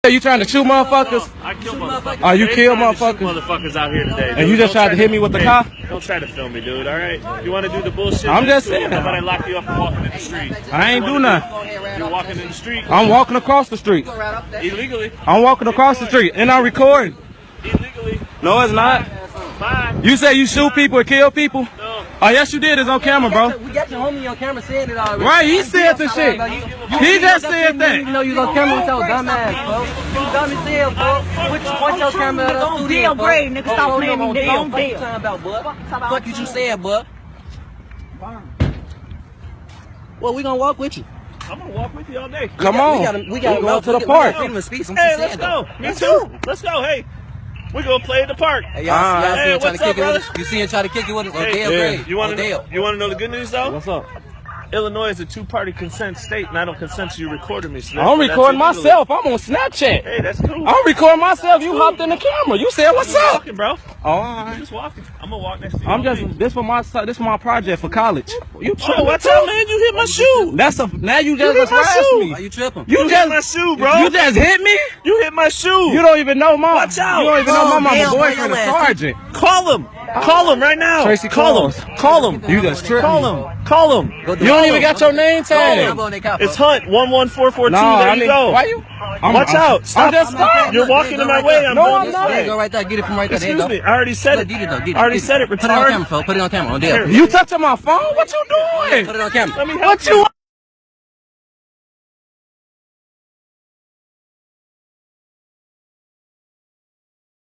You trying to shoot motherfuckers? I kill motherfuckers. Oh, you kill motherfuckers? Motherfuckers out here today. And you just tried to hit me with the car? Don't try to film me, dude. All right? You want to do the bullshit? I'm just saying. How about I lock you up and walking in the street? I ain't do nothing. You're walking in the street. I'm walking across the street. Illegally. I'm walking across the street and I'm recording. Illegally. No, it's not. Fine. You say you shoot people and kill people? No. Oh, yes, you did. It's on camera, bro. We got your homie on camera saying it already. Right, he said the shit. He just said that. You know you was on camera with your dumb ass, bro. You dumb as hell, bro. Put your camera up. Don't deal grade, nigga. Stop playing me. Don't Fuck you deal. talking about, bud. Fuck you said, bud. Well, we gonna walk with you. I'm going to walk with you all day. Come on. We gotta go to the park. Hey, let's go. Me too. Let's go. Hey, we're going to play in the park. Hey, y'all see him trying to kick it with us? brother? You see him try to kick it with us? Hey, Odell Grade. You want to know the good news, though? What's up? Illinois is a two-party consent state, and I don't consent to you recording me. So I'm recording myself. I'm on Snapchat. Hey, that's cool. I'm recording myself. You hopped in the camera. You said, what's up? Walking, bro. Oh, all right. Just walking. I'm gonna walk next to you. I'm just, this for my project for college. You tripping? Watch out, man. You hit my shoe. Now you just hit my harassed shoe. me. Why you tripping? You hit just my shoe, bro. You just hit me? You hit my shoe. You don't even know mom. Watch out. You don't even know my mama Damn, boyfriend, a boy, your ass. sergeant. Call him. Call him right now. Tracy Call him. Claus. Call him. You just tripped Call me. him. Call him. You don't even got your name tag. It's Hunt 11442. No, there you go. Why you? Watch out. Stop. You're walking in my way. No, I'm not. There you go right there. Get it from right there. There you Excuse go. me. I already said it. Get it though. Get it. I already said it. Put it on Retard. camera, folks. Put it on camera. On Dale. You touching my phone? What you doing? Put it on camera. Let me help What you